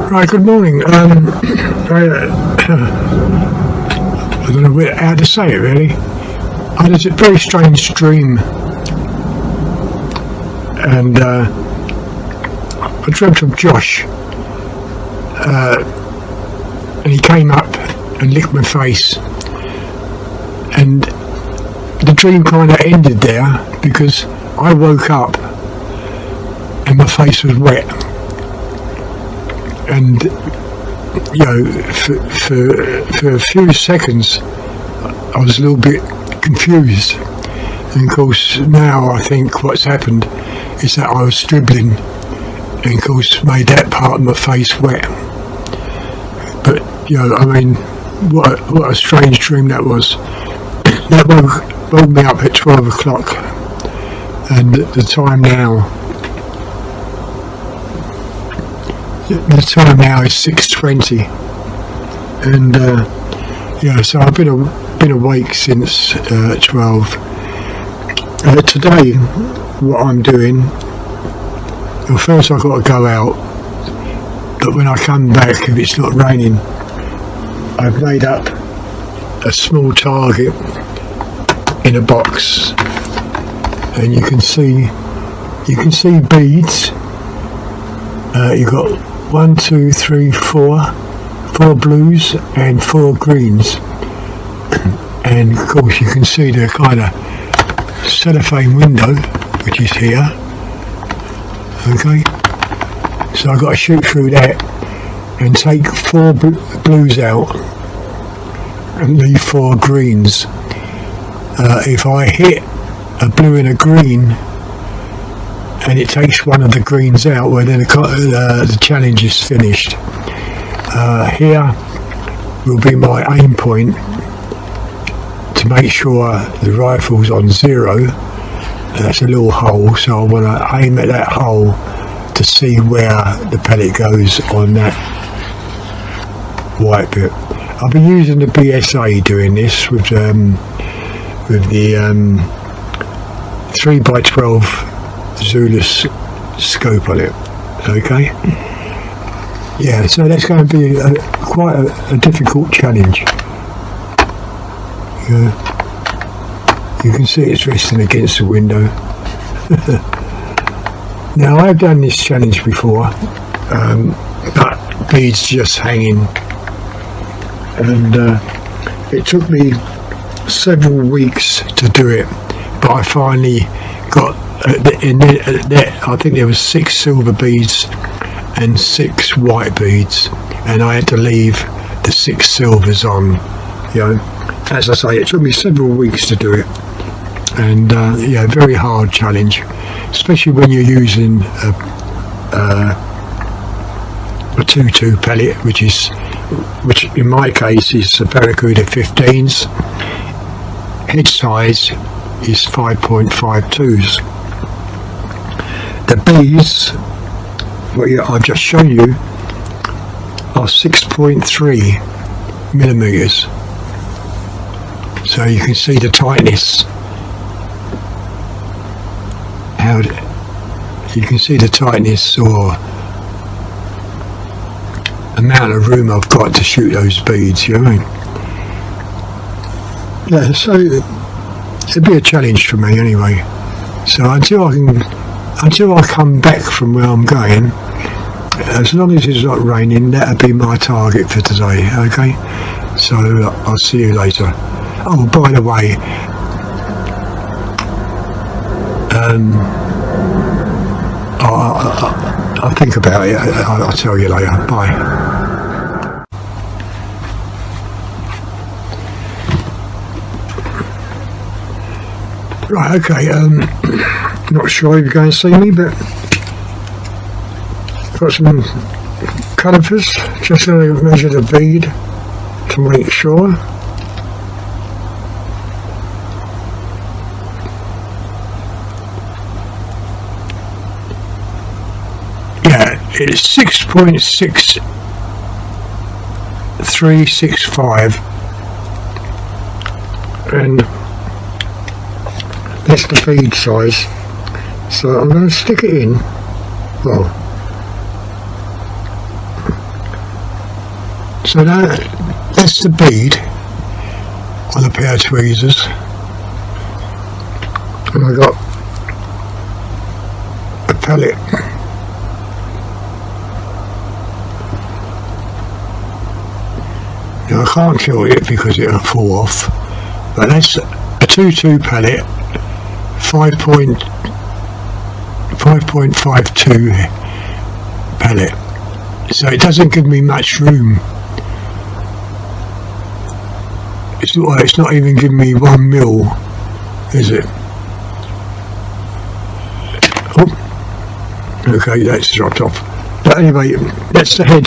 Right, good morning. I don't know how to say it really. I had a very strange dream, and I dreamt of Josh, and he came up and licked my face, and the dream kind of ended there because I woke up and my face was wet. And you know, for a few seconds, I was a little bit confused. And of course, now I think what's happened is that I was dribbling, and of course, made that part of my face wet. But you know, I mean, what a strange dream that was. That woke me up at 12 o'clock, and the time now. The time now is 6:20, and yeah, so I've been awake since 12. Today, what I'm doing, well, first I've got to go out, but when I come back, if it's not raining, I've made up a small target in a box, and you can see beads. You've got 1, 2, 3, 4 blues and 4 greens, and of course you can see the kind of cellophane window which is here. Okay, so I've got to shoot through that and take 4 blues out and leave 4 greens. If I hit a blue and a green and it takes one of the greens out, well then the challenge is finished. Here will be my aim point to make sure the rifle's on 0. That's a little hole, so I want to aim at that hole to see where the pellet goes on that white bit. I'll be using the BSA doing this with the 3x12 Zulus scope on it. Okay, yeah, so that's going to be quite a difficult challenge. You can see it's resting against the window. Now I've done this challenge before, but beads just hanging, and it took me several weeks to do it, but I finally got I think there was 6 silver beads and 6 white beads, and I had to leave the 6 silvers on. You know, as I say, it took me several weeks to do it, and yeah, very hard challenge, especially when you're using a 2-2 pellet, which in my case is a Barracuda 15s. Head size is 5.52s. The beads, what I've just shown you, are 6.3 millimeters. So you can see the tightness. You can see the tightness or amount of room I've got to shoot those beads. You know what I mean? Yeah, so it'd be a challenge for me anyway. So until I come back from where I'm going, as long as it's not raining, that'll be my target for today. Okay, so I'll see you later. Oh, by the way, I'll think about it. I'll tell you later. Bye. Right, okay, not sure if you're going to see me, but I've got some calipers, just to measure the bead to make sure. Yeah, it's 6.6365, and that's the bead size. So I'm going to stick it in. Well, So now that's the bead on a pair of tweezers, and I got a pellet. Now I can't kill it because it'll fall off, but that's a 2-2 pellet, 5.52 pellet, so it doesn't give me much room. It's not even giving me 1 mil, is it? Oh, okay, that's dropped off. But anyway, that's the head.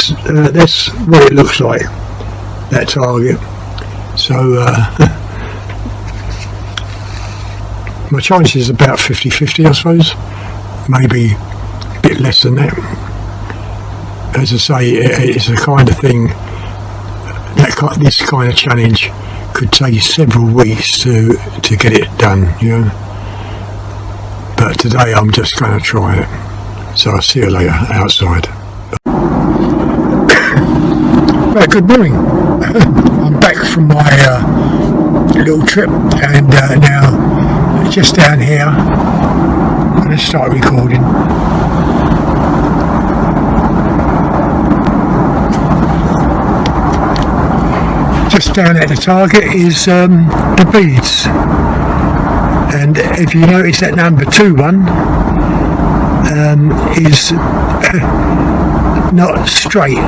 That's what it looks like, that target. So my chance is about 50-50, I suppose, maybe a bit less than that. As I say, it's the kind of thing that this kind of challenge could take several weeks to get it done, you know. But today I'm just going to try it. So I'll see you later outside. Right, good morning. I'm back from my little trip, and now just down here I'm going to start recording. Just down at the target is the beads, and if you notice that number 2 one is not straight,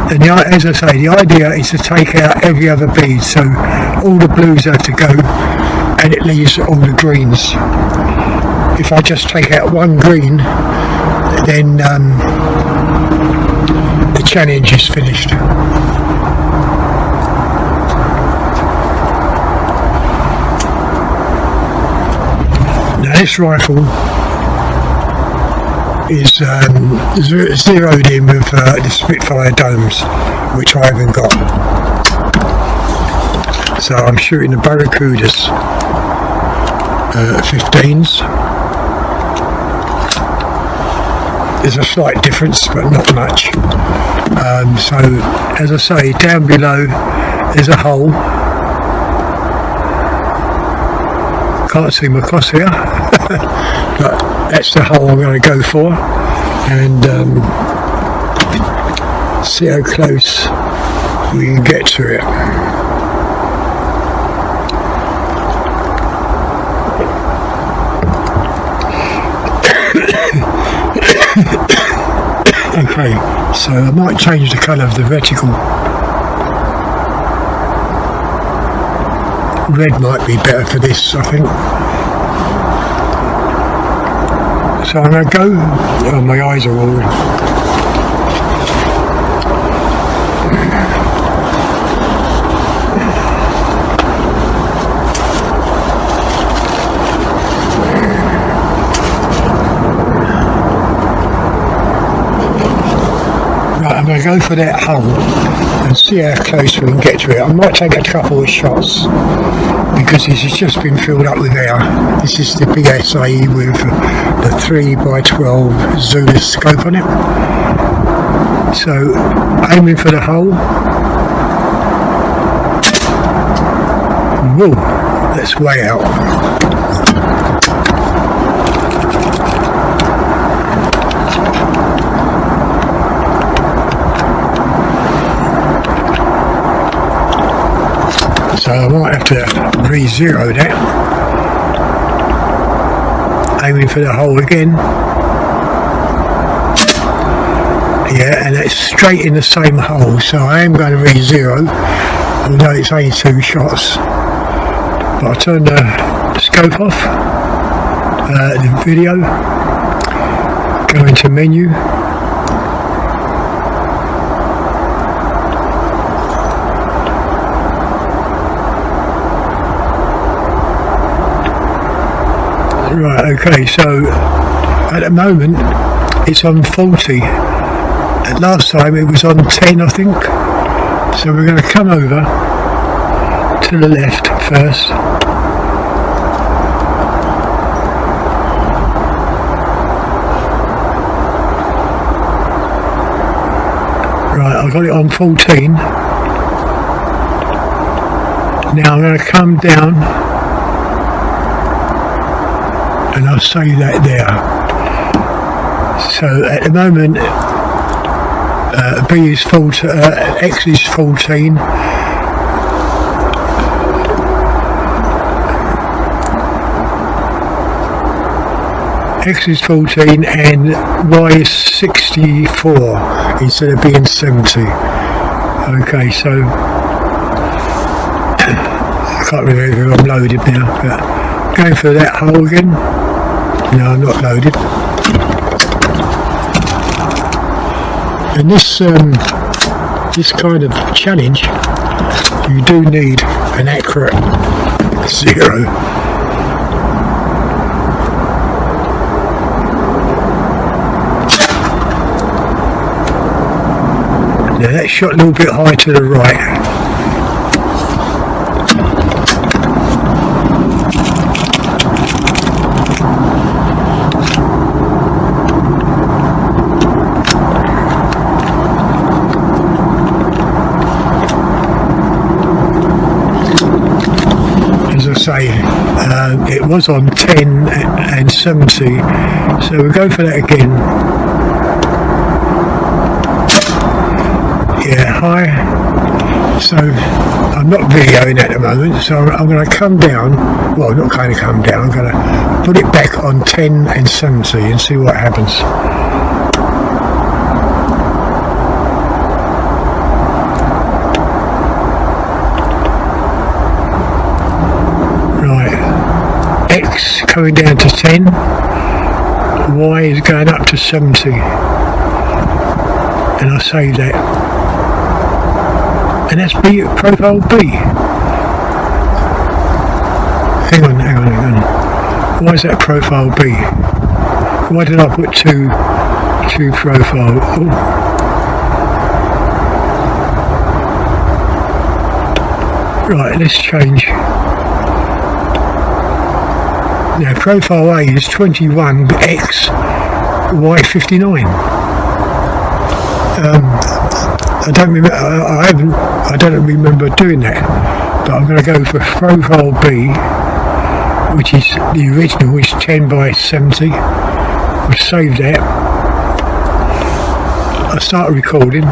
and as I say, the idea is to take out every other bead, so all the blues have to go and it leaves all the greens. If I just take out 1 green, then the challenge is finished. Now this rifle is zeroed in with the Spitfire domes, which I haven't got. So I'm shooting the Barracudas 15s. There's a slight difference, but not much. So as I say, down below there's a hole. Can't see my crosshair, but that's the hole I'm going to go for, and see how close we can get to it. Okay, so I might change the colour of the reticle. Red might be better for this, I think. So I'm going to go. Oh, my eyes are watering. I'm going to go for that hole and see how close we can get to it. I might take a couple of shots because this has just been filled up with air. This is the big SAE with the 3x12 Zulu scope on it. So aiming for the hole. Whoa, that's way out. So I might have to re-zero that. Aiming for the hole again. Yeah, and it's straight in the same hole, so I am going to re-zero, although it's only 2 shots. But I'll turn the scope off, the video, go into menu. Right, okay, so at the moment it's on 40. And last time it was on 10, I think. So we're going to come over to the left first. I've got it on 14. Now I'm going to come down and I'll save that there. So at the moment B is 14, X is 14, X is 14 and Y is 64 instead of being 70. Okay, so I can't remember if I'm loaded now, but going for that hole again. No, I'm not loaded. And this kind of challenge, you do need an accurate 0. Now that shot a little bit high to the right. As I say, it was on 10 and 70, so we'll go for that again. Yeah, high. So I'm not videoing at the moment, so I'm going to come down. Well, not going to come down. I'm going to put it back on 10 and 70 and see what happens. Right, X coming down to 10. Y is going up to 70, and I'll save that. And that's B, profile B. Hang on. Why is that profile B? Why did I put two profile? Oh. Right, let's change. Now profile A is 21, X, Y 59. I don't remember. I don't remember doing that, but I'm going to go for profile B, which is the original, which is 10 by 70. I'll save that. I'll start recording.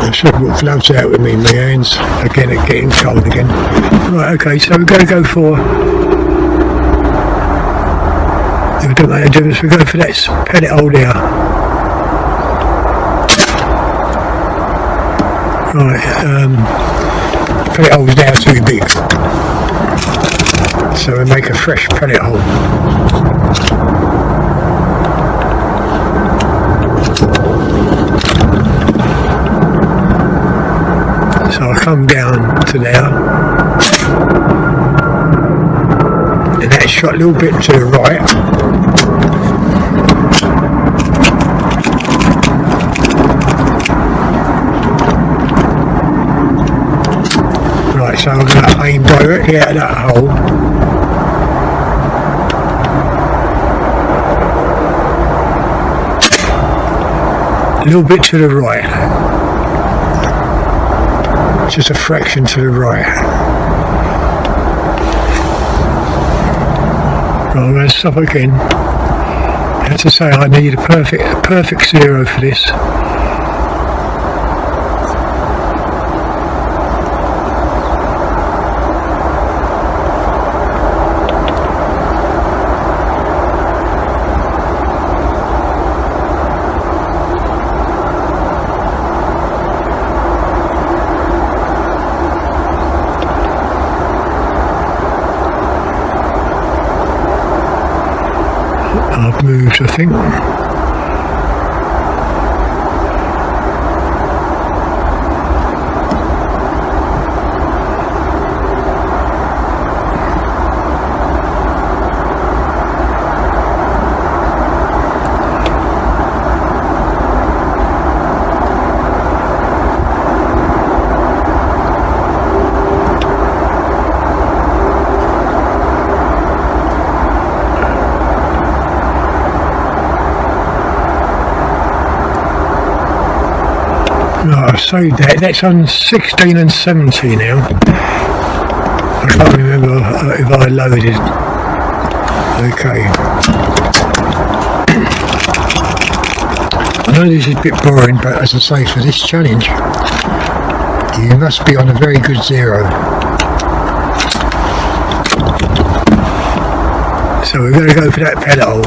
I should put gloves out with me, my hands again are getting cold again. Right, okay, so we're going to go for, we don't make a difference, we're going for that pellet hole there. Right, pellet hole's now too big, so we make a fresh pellet hole. So I'll come down to there, and that shot a little bit to the right. Right, so I'm going to aim directly at that hole. A little bit to the right. Just a fraction to the right. Right, I'm going to stop again. As I say, I need a perfect 0 for this. I've moved, I think. Right, I've saved that. That's on 16 and 70 now. I can't remember if I loaded. Okay. I know this is a bit boring, but as I say, for this challenge, you must be on a very good zero. So we're going to go for that pellet hole.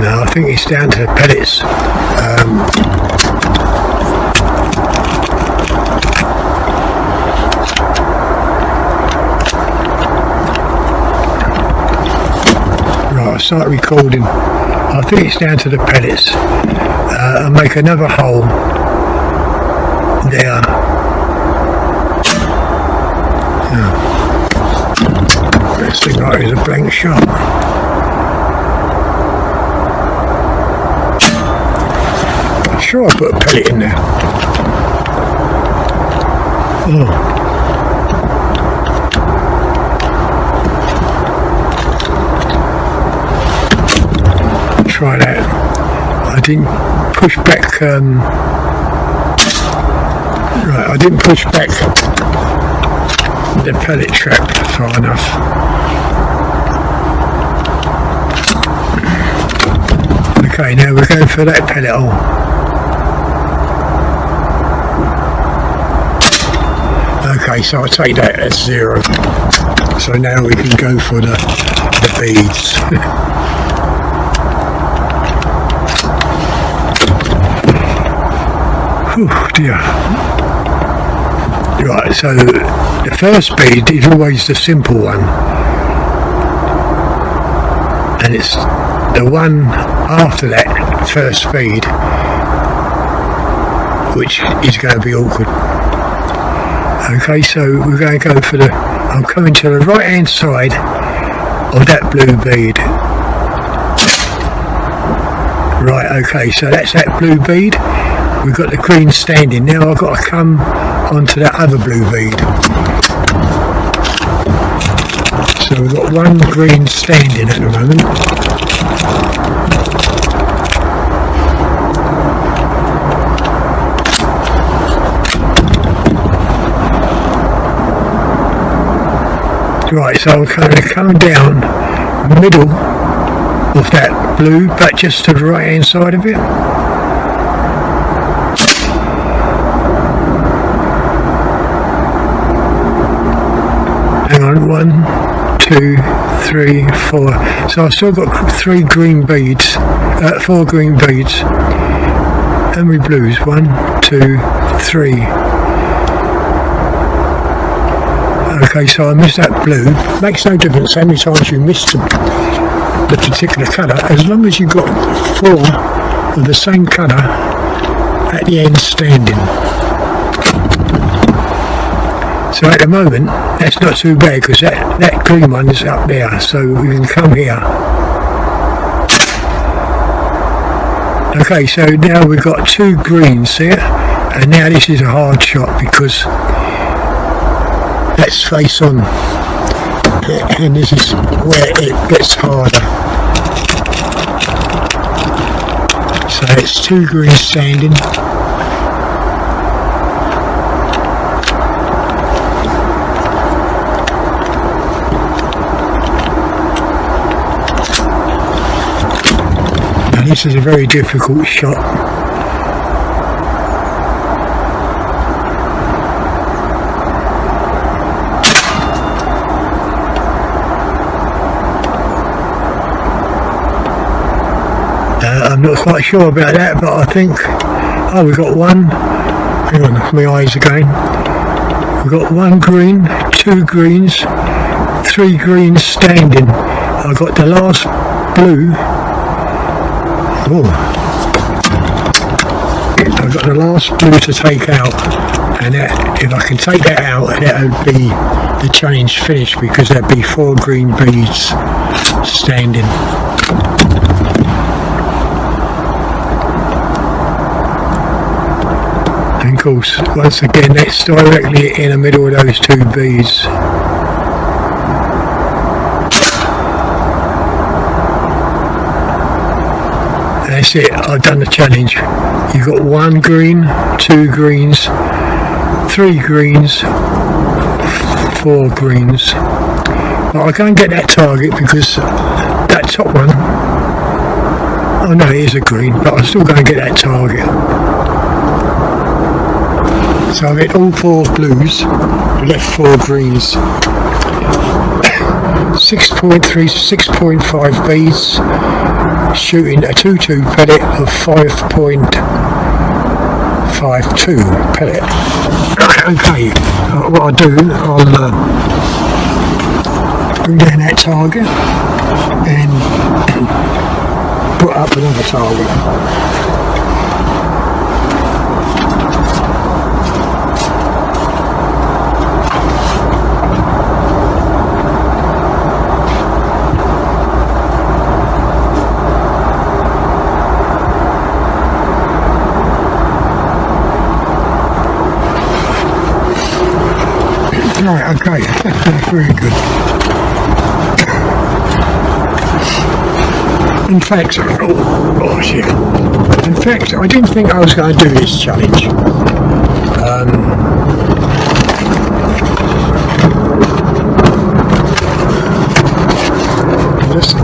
No, I think it's down to the pellets. Right, I'll start recording. I think it's down to the pellets. I'll make another hole there. This thing like is a blank shot. I'm sure I put a pellet in there. Oh. Try that. I didn't push back. Right, I didn't push back the pellet trap far enough. Okay, now we're going for that pellet hole. Okay, so I'll take that as 0. So now we can go for the beads. Oh dear. Right, so the first bead is always the simple one, and it's the one after that first bead which is going to be awkward. Okay, so we're going to go for the, I'm coming to the right hand side of that blue bead. Right, okay, so that's that blue bead. We've got the green standing. Now I've got to come onto that other blue bead. So we've got one green standing at the moment. Right, so I'm going to come down the middle of that blue, but just to the right hand side of it. Hang on, 1, 2, 3, 4. So I've still got 3 green beads, 4 green beads. How many blues? 1, 2, 3. Okay, so I missed that blue. Makes no difference how many times you miss the particular colour, as long as you've got 4 of the same colour at the end standing. So at the moment, that's not too bad because that green one is up there, so we can come here. Okay, so now we've got 2 greens here, and now this is a hard shot because that's face on, and this is where it gets harder. So it's 2 greens standing. This is a very difficult shot. I'm not quite sure about that, but I think, oh, we've got one, hang on, my eyes again. We've got 1 green, 2 greens, 3 greens standing. I've got the last blue. Oh, I've got the last blue to take out, and that, if I can take that out, that would be the challenge finished because there'd be 4 green beads standing. And of course, once again, that's directly in the middle of those 2 beads. that's it. I've done the challenge. You've got 1 green, 2 greens, 3 greens, 4 greens. But I'll go and get that target because that top one, oh no, it is a green, but I'll still go and get that target. So I've hit all 4 blues, left 4 greens. 6.3 to 6.5 beads, shooting a 2-2 pellet of 5.52 pellet. Okay, what I'll do, I'll bring down that target and put up another target. Right, okay, very good. In fact, oh shit. In fact, I didn't think I was going to do this challenge. I'm just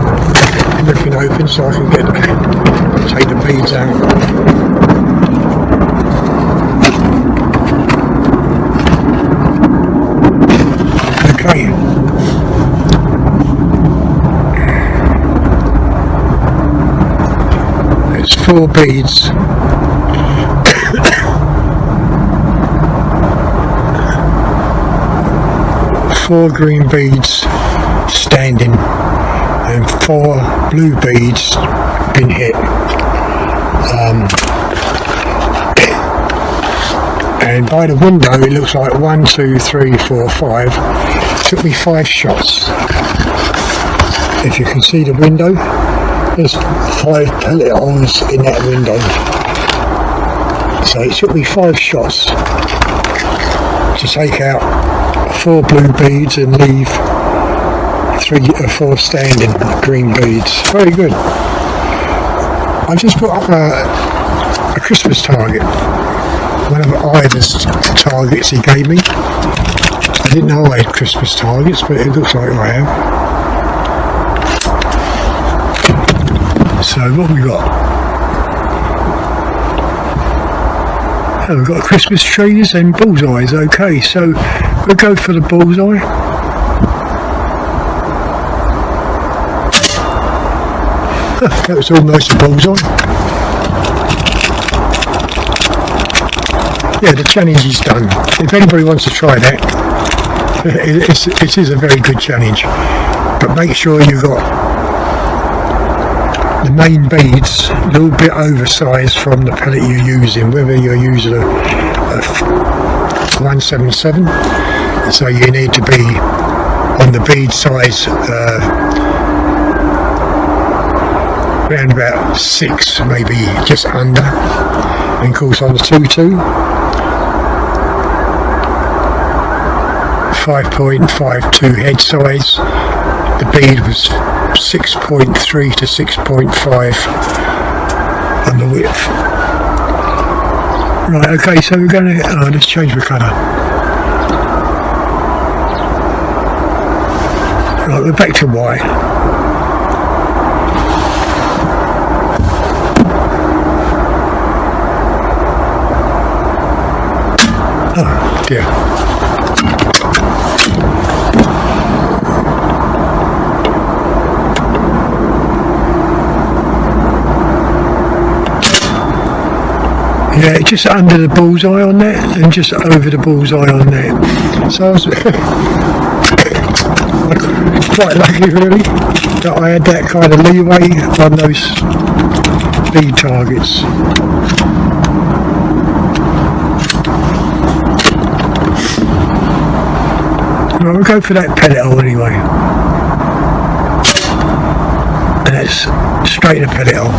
looking open so I can take the beads out. Okay. It's 4 beads. 4 green beads standing and 4 blue beads been hit. And by the window it looks like 1, 2, 3, 4, 5. Took me 5 shots. If you can see the window, there's 5 pellet holes in that window. So it took me 5 shots to take out 4 blue beads and leave 3 or 4 standing green beads. Very good. I just put up a Christmas target. One of Ivor's targets he gave me. I didn't know I had Christmas targets, but it looks like I have. So what have we got? Oh, we've got Christmas trees and bullseyes. Okay, so we'll go for the bullseye. That was almost a bullseye. Yeah, the challenge is done. If anybody wants to try that, it is a very good challenge. But make sure you've got the main beads a little bit oversized from the pellet you're using, whether you're using a 177, so you need to be on the bead size around about 6, maybe just under, and of course on the 2-2 5.52 head size, the bead was 6.3 to 6.5 on the width. Right, okay, so we're going to, let's change the colour. Right, we're back to white. Oh dear. Yeah, just under the bullseye on that and just over the bullseye on that. So I was quite lucky really that I had that kind of leeway on those bead targets. Well, we'll go for that pellet hole anyway. And that's straight in a pellet hole.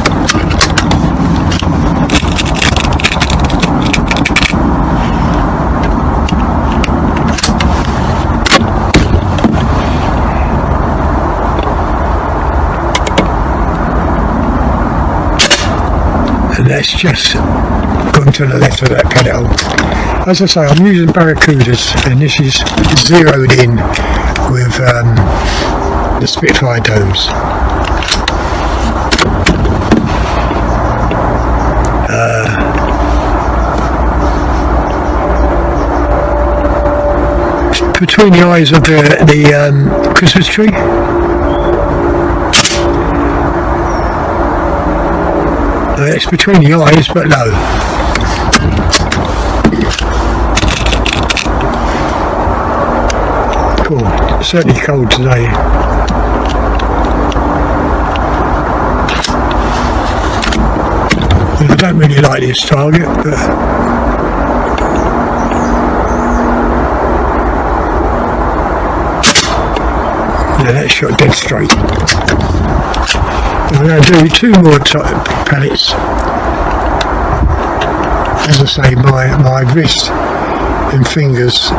and that's just gone to the left of that pellet hole. As I say, I'm using Barracudas, and this is zeroed in with the Spitfire domes. Between the eyes of the Christmas tree. It's between the eyes, but no. Cool. Certainly cold today. I don't really like this target, but yeah, that shot dead straight. I'm going to do 2 more pellets. As I say, my wrist and fingers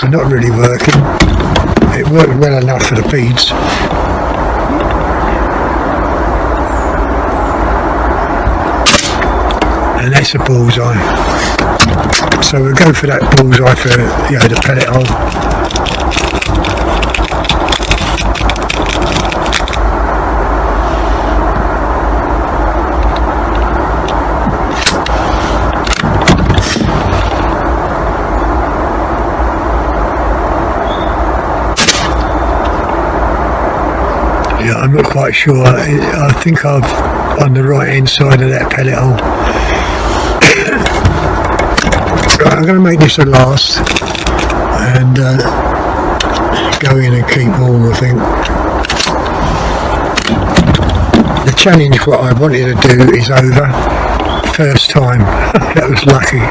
are not really working. It worked well enough for the beads. And that's a bullseye. So we'll go for that bullseye for the pellet hole. Yeah, I'm not quite sure. I think I've on the right hand side of that pellet hole. Right, I'm going to make this a last and go in and keep warm, I think. The challenge what I wanted to do is over. First time. That was lucky.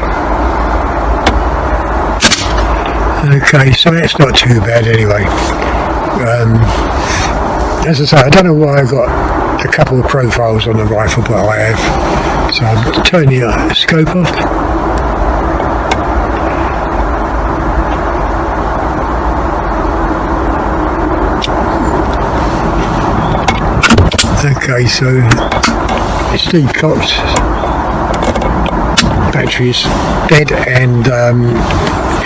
Okay, so that's not too bad anyway. As I say, I don't know why I've got a couple of profiles on the rifle, but I have. So I'll turn the scope off. Okay, so Steve Cox battery is dead, and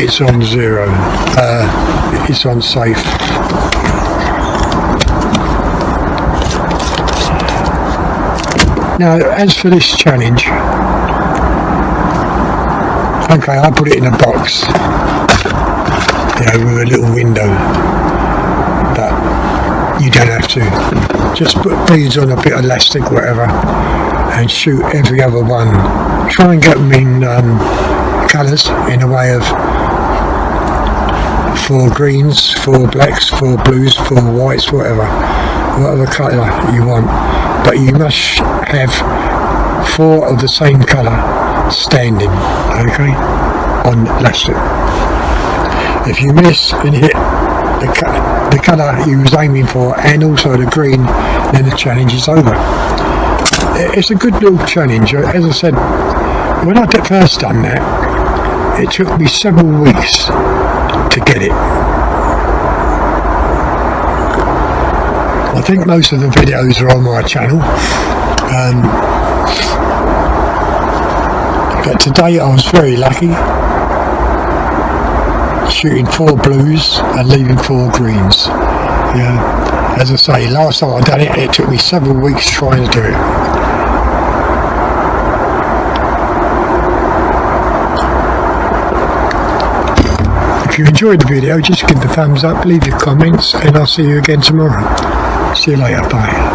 it's on 0. It's on safe. Now, as for this challenge, okay, I put it in a box, with a little window, but you don't have to. Just put beads on a bit of elastic, whatever, and shoot every other one. Try and get them in colours, in a way of 4 greens, 4 blacks, 4 blues, 4 whites, whatever colour you want. But you must have 4 of the same colour standing, okay, on elastic. If you miss and hit the colour you was aiming for and also the green, then the challenge is over. It's a good little challenge. As I said, when I first done that, it took me several weeks to get it. I think most of the videos are on my channel, but today I was very lucky, shooting 4 blues and leaving 4 greens. Yeah, as I say, last time I done it, it took me several weeks trying to do it. If you enjoyed the video, just give the thumbs up, leave your comments, and I'll see you again tomorrow. See you later, bye.